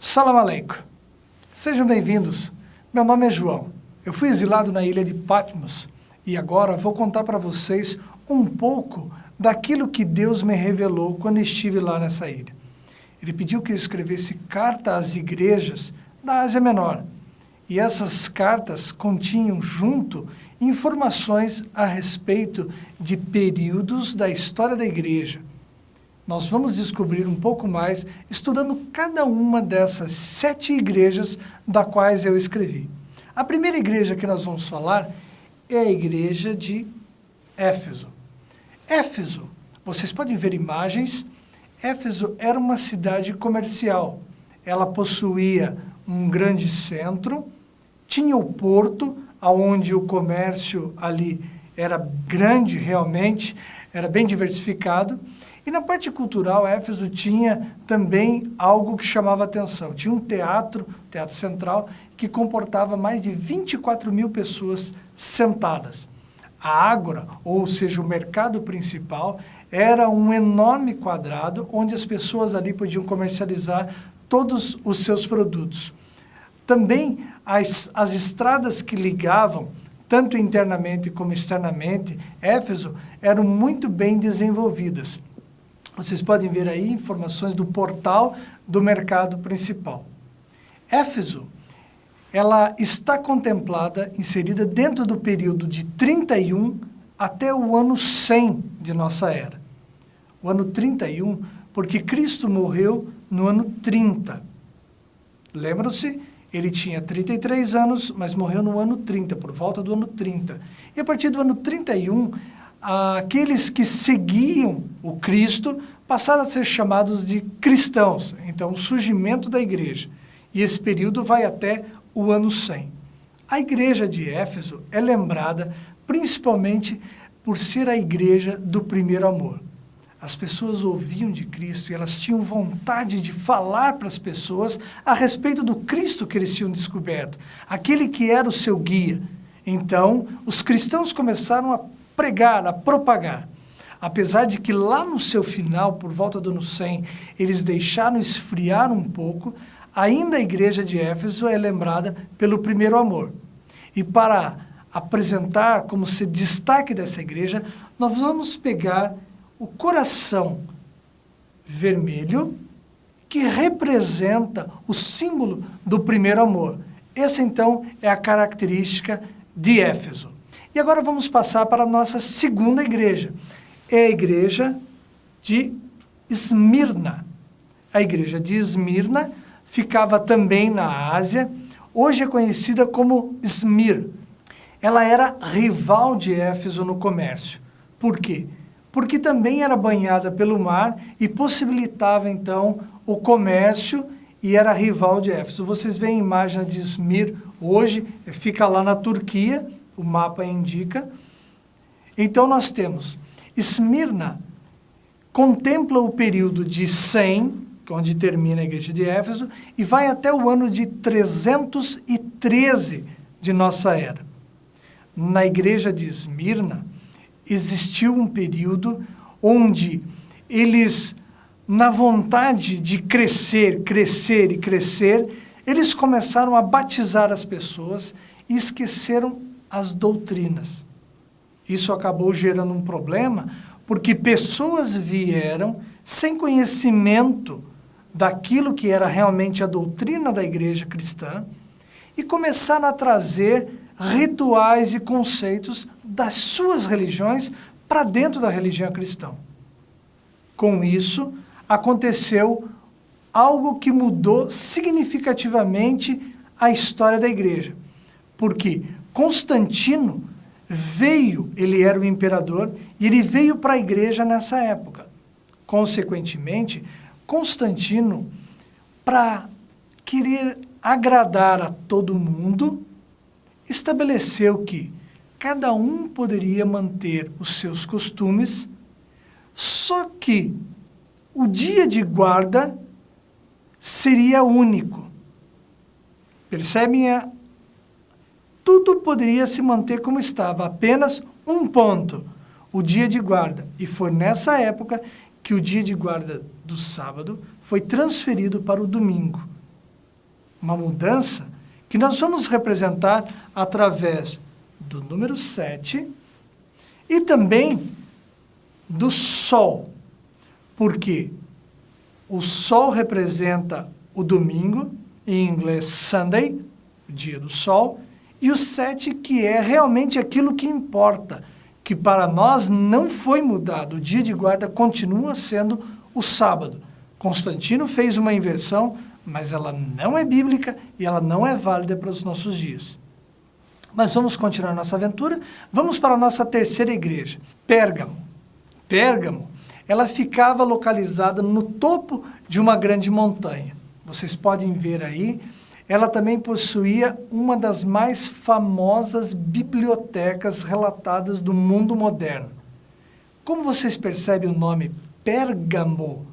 Salam aleikum. Sejam bem-vindos. Meu nome é João. Eu fui exilado na ilha de Patmos e agora vou contar para vocês um pouco daquilo que Deus me revelou quando estive lá nessa ilha. Ele pediu que eu escrevesse carta às igrejas da Ásia Menor. E essas cartas continham junto informações a respeito de períodos da história da igreja. Nós vamos descobrir um pouco mais estudando cada uma dessas 7 igrejas da quais eu escrevi. A primeira igreja que nós vamos falar é a igreja de Éfeso. Éfeso, vocês podem ver imagens, Éfeso era uma cidade comercial. Ela possuía um grande centro, tinha o porto, onde o comércio ali era grande realmente, era bem diversificado. E na parte cultural, Éfeso tinha também algo que chamava atenção. Tinha um teatro central, que comportava mais de 24 mil pessoas sentadas. A ágora, ou seja, o mercado principal, era um enorme quadrado onde as pessoas ali podiam comercializar todos os seus produtos. Também as estradas que ligavam, tanto internamente como externamente, Éfeso, eram muito bem desenvolvidas. Vocês podem ver aí informações do portal do mercado principal. Éfeso, ela está contemplada, inserida dentro do período de 31 até o ano 100 de nossa era. O ano 31, porque Cristo morreu no ano 30. Lembram-se? Ele tinha 33 anos, mas morreu no ano 30, por volta do ano 30. E a partir do ano 31, aqueles que seguiam o Cristo passaram a ser chamados de cristãos. Então, o surgimento da igreja. E esse período vai até o ano 100. A igreja de Éfeso é lembrada principalmente por ser a igreja do primeiro amor. As pessoas ouviam de Cristo e elas tinham vontade de falar para as pessoas a respeito do Cristo que eles tinham descoberto, aquele que era o seu guia. Então, os cristãos começaram a pregar, a propagar. Apesar de que lá no seu final, por volta do ano 100, eles deixaram esfriar um pouco, ainda a igreja de Éfeso é lembrada pelo primeiro amor. E para apresentar como se destaque dessa igreja, nós vamos pegar o coração vermelho, que representa o símbolo do primeiro amor. Essa, então, é a característica de Éfeso. E agora vamos passar para a nossa segunda igreja. É a igreja de Esmirna. A igreja de Esmirna ficava também na Ásia, hoje é conhecida como Esmir. Ela era rival de Éfeso no comércio. Por quê? Porque também era banhada pelo mar e possibilitava, então, o comércio e era rival de Éfeso. Vocês veem a imagem de Esmir hoje, fica lá na Turquia, o mapa indica. Então, nós temos Esmirna, contempla o período de 100, onde termina a igreja de Éfeso, e vai até o ano de 313 de nossa era. Na igreja de Esmirna, existiu um período onde eles, na vontade de crescer, eles começaram a batizar as pessoas e esqueceram as doutrinas. Isso acabou gerando um problema, porque pessoas vieram sem conhecimento daquilo que era realmente a doutrina da igreja cristã e começaram a trazer rituais e conceitos das suas religiões para dentro da religião cristã. Com isso, aconteceu algo que mudou significativamente a história da igreja. Porque Constantino veio, ele era o imperador, e ele veio para a igreja nessa época. Consequentemente, Constantino, para querer agradar a todo mundo, estabeleceu que cada um poderia manter os seus costumes, só que o dia de guarda seria único. Percebem? Tudo poderia se manter como estava, apenas um ponto, o dia de guarda. E foi nessa época que o dia de guarda do sábado foi transferido para o domingo. uma mudança que nós vamos representar através do número 7 e também do sol, porque o sol representa o domingo, em inglês Sunday, o dia do sol, e o 7 que é realmente aquilo que importa, que para nós não foi mudado. O dia de guarda continua sendo o sábado. Constantino fez uma inversão, mas ela não é bíblica e ela não é válida para os nossos dias. Mas vamos continuar nossa aventura. Vamos para a nossa terceira igreja, Pérgamo. Pérgamo, ela ficava localizada no topo de uma grande montanha. Vocês podem ver aí, ela também possuía uma das mais famosas bibliotecas relatadas do mundo moderno. Como vocês percebem o nome Pérgamo?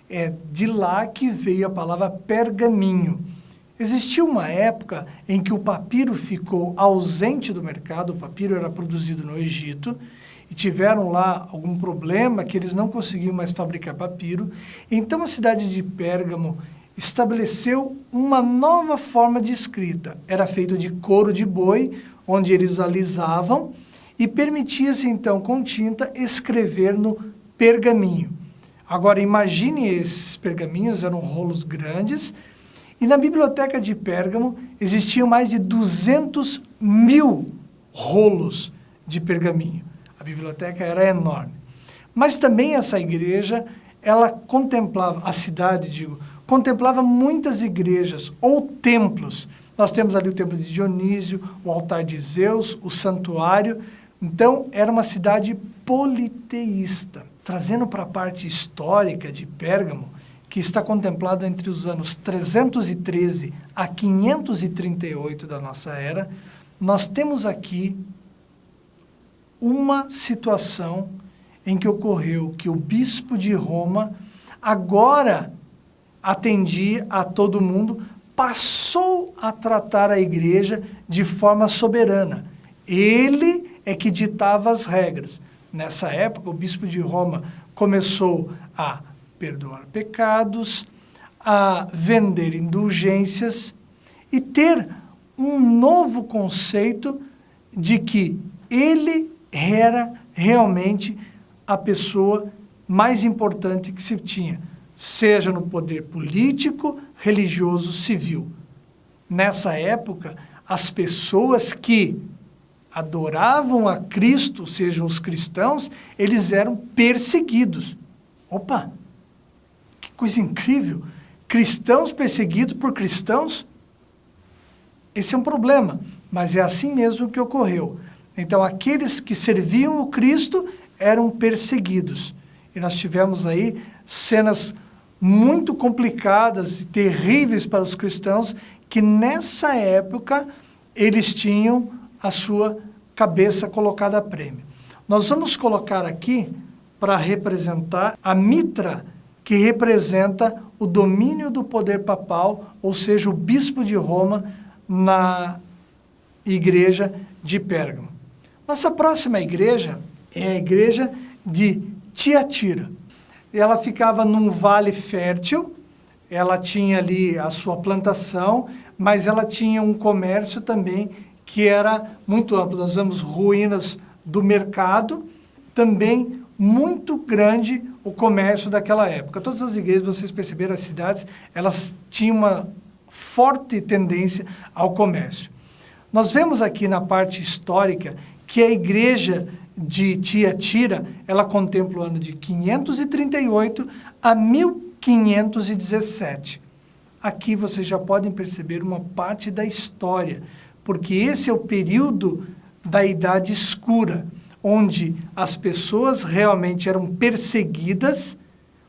É de lá que veio a palavra pergaminho. Existiu uma época em que o papiro ficou ausente do mercado, o papiro era produzido no Egito, e tiveram lá algum problema que eles não conseguiam mais fabricar papiro. Então a cidade de Pérgamo estabeleceu uma nova forma de escrita. Era feito de couro de boi, onde eles alisavam, e permitia-se então com tinta escrever no pergaminho. Agora imagine esses pergaminhos, eram rolos grandes, e na biblioteca de Pérgamo existiam mais de 200 mil rolos de pergaminho. A biblioteca era enorme. Mas também essa igreja, ela contemplava, a cidade, contemplava muitas igrejas ou templos. Nós temos ali o templo de Dionísio, o altar de Zeus, o santuário. Então, era uma cidade politeísta. Trazendo para a parte histórica de Pérgamo, que está contemplado entre os anos 313 a 538 da nossa era, nós temos aqui uma situação em que ocorreu que o bispo de Roma agora atendia a todo mundo, passou a tratar a igreja de forma soberana. Ele é que ditava as regras. Nessa época, o bispo de Roma começou a perdoar pecados, a vender indulgências e ter um novo conceito de que ele era realmente a pessoa mais importante que se tinha, seja no poder político, religioso, civil. Nessa época, as pessoas que adoravam a Cristo, sejam os cristãos, eles eram perseguidos. Opa! Que coisa incrível! Cristãos perseguidos por cristãos? Esse é um problema, mas é assim mesmo que ocorreu. Então, aqueles que serviam o Cristo eram perseguidos. E nós tivemos aí cenas muito complicadas e terríveis para os cristãos, que nessa época eles tinham a sua cabeça colocada a prêmio. Nós vamos colocar aqui para representar a mitra, que representa o domínio do poder papal, ou seja, o bispo de Roma na igreja de Pérgamo. Nossa próxima igreja é a igreja de Tiatira. Ela ficava num vale fértil, ela tinha ali a sua plantação, mas ela tinha um comércio também que era muito amplo. Nós vemos ruínas do mercado, também muito grande o comércio daquela época. Todas as igrejas, vocês perceberam, as cidades, elas tinham uma forte tendência ao comércio. Nós vemos aqui na parte histórica que a igreja de Tiatira, ela contempla o ano de 538 a 1517. Aqui vocês já podem perceber uma parte da história, porque esse é o período da Idade Escura, onde as pessoas realmente eram perseguidas,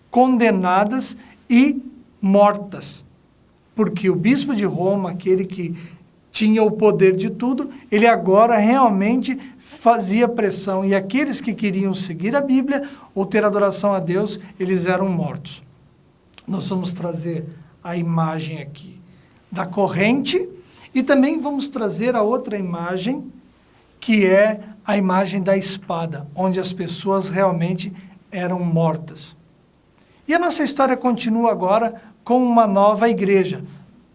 condenadas e mortas. Porque o bispo de Roma, aquele que tinha o poder de tudo, ele agora realmente fazia pressão, e aqueles que queriam seguir a Bíblia ou ter adoração a Deus, eles eram mortos. Nós vamos trazer a imagem aqui da corrente, e também vamos trazer a outra imagem, que é a imagem da espada, onde as pessoas realmente eram mortas. E a nossa história continua agora com uma nova igreja,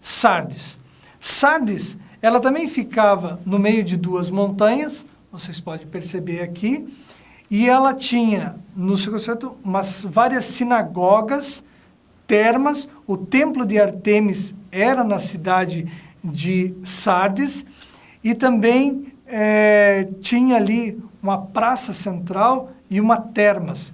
Sardes. Sardes, ela também ficava no meio de duas montanhas, vocês podem perceber aqui, e ela tinha no seu centro várias sinagogas, termas, o templo de Ártemis era na cidade de Sardes, e também tinha ali uma praça central e uma termas.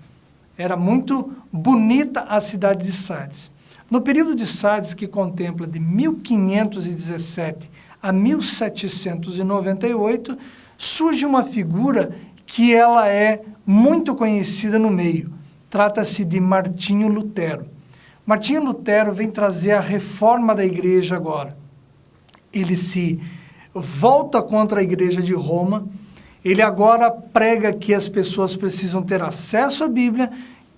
Era muito bonita a cidade de Sardes. No período de Sardes, que contempla de 1517 a 1798, surge uma figura que ela é muito conhecida no meio. Trata-se de Martinho Lutero. Martinho Lutero vem trazer a reforma da igreja agora. Ele se volta contra a igreja de Roma, ele agora prega que as pessoas precisam ter acesso à Bíblia,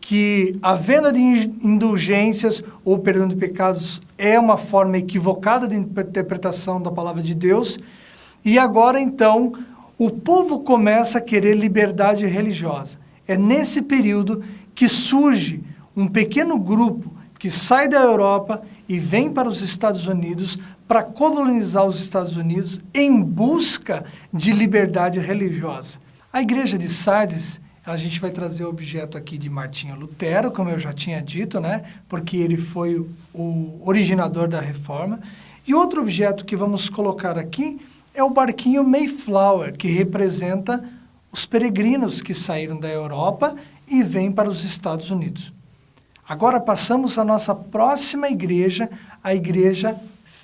que a venda de indulgências ou perdão de pecados é uma forma equivocada de interpretação da palavra de Deus, e agora então o povo começa a querer liberdade religiosa. É nesse período que surge um pequeno grupo que sai da Europa e vem para os Estados Unidos para colonizar os Estados Unidos em busca de liberdade religiosa. A igreja de Sardes, a gente vai trazer o objeto aqui de Martinho Lutero, como eu já tinha dito, né? Porque ele foi o originador da reforma. E outro objeto que vamos colocar aqui é o barquinho Mayflower, que representa os peregrinos que saíram da Europa e vêm para os Estados Unidos. Agora passamos à nossa próxima igreja, a igreja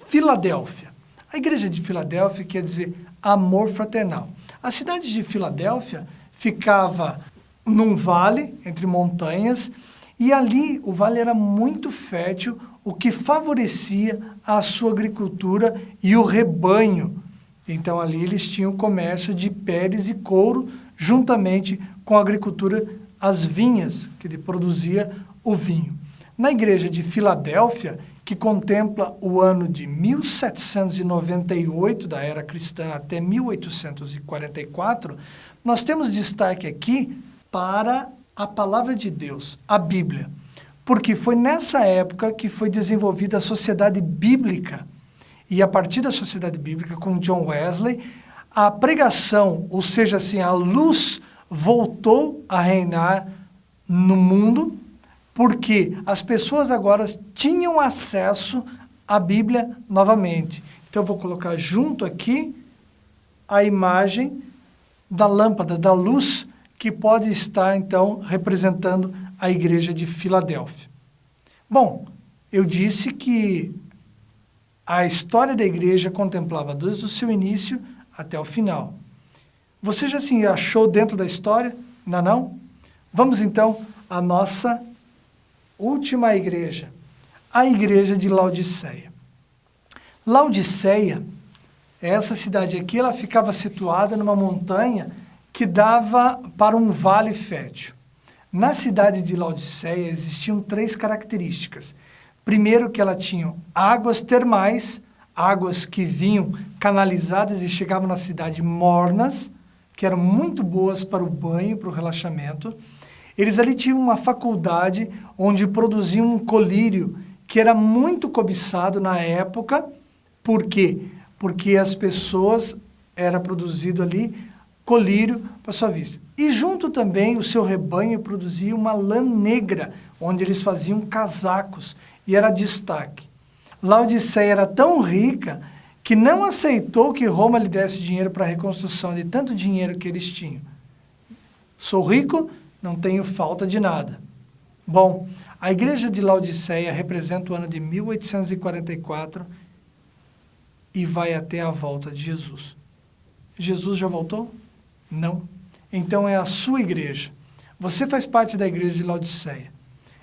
Filadélfia. A igreja de Filadélfia quer dizer amor fraternal. A cidade de Filadélfia ficava num vale, entre montanhas, e ali o vale era muito fértil, o que favorecia a sua agricultura e o rebanho. Então ali eles tinham comércio de peles e couro, juntamente com a agricultura, as vinhas, que produzia o vinho. Na igreja de Filadélfia, que contempla o ano de 1798 da era cristã até 1844, nós temos destaque aqui para a palavra de Deus, a Bíblia, porque foi nessa época que foi desenvolvida a sociedade bíblica, e a partir da sociedade bíblica, com John Wesley, a pregação, ou seja, assim, a luz voltou a reinar no mundo, porque as pessoas agora tinham acesso à Bíblia novamente. Então, eu vou colocar junto aqui a imagem da lâmpada, da luz, que pode estar, então, representando a igreja de Filadélfia. Bom, eu disse que a história da igreja contemplava desde o seu início até o final. Você já se achou dentro da história? Ainda não? Vamos, então, à nossa última igreja, a igreja de Laodiceia. Laodiceia, essa cidade aqui, ela ficava situada numa montanha que dava para um vale fértil. Na cidade de Laodiceia existiam 3 características. Primeiro, que ela tinha águas termais, águas que vinham canalizadas e chegavam na cidade mornas, que eram muito boas para o banho, para o relaxamento. Eles ali tinham uma faculdade onde produziam um colírio que era muito cobiçado na época. Por quê? Porque as pessoas, era produzido ali colírio para sua vista. E junto também o seu rebanho produzia uma lã negra, onde eles faziam casacos, e era destaque. Laodiceia era tão rica que não aceitou que Roma lhe desse dinheiro para a reconstrução de tanto dinheiro que eles tinham. Sou rico, não tenho falta de nada. Bom, a igreja de Laodiceia representa o ano de 1844 e vai até a volta de Jesus. Jesus já voltou? Não. Então é a sua igreja. Você faz parte da igreja de Laodiceia.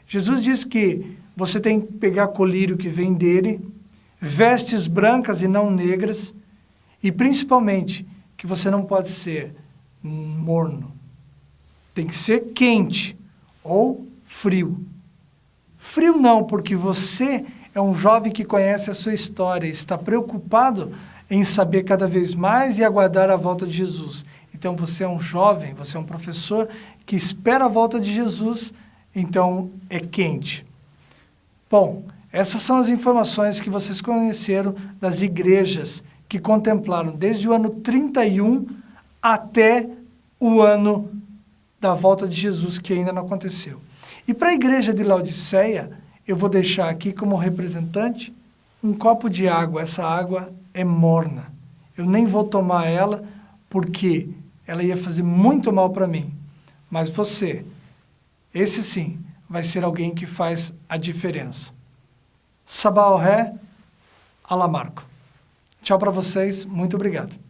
Jesus diz que você tem que pegar colírio que vem dele, vestes brancas e não negras, e principalmente que você não pode ser morno. Tem que ser quente ou frio. Frio não, porque você é um jovem que conhece a sua história, está preocupado em saber cada vez mais e aguardar a volta de Jesus. Então você é um jovem, você é um professor que espera a volta de Jesus, então é quente. Bom, Essas são as informações que vocês conheceram das igrejas que contemplaram desde o ano 31 até o ano da volta de Jesus, que ainda não aconteceu. E para a igreja de Laodiceia, eu vou deixar aqui como representante um copo de água. Essa água é morna. Eu nem vou tomar ela porque ela ia fazer muito mal para mim. Mas você, esse sim, vai ser alguém que faz a diferença. Sabá o Ré, Alamarco. Tchau para vocês, muito obrigado.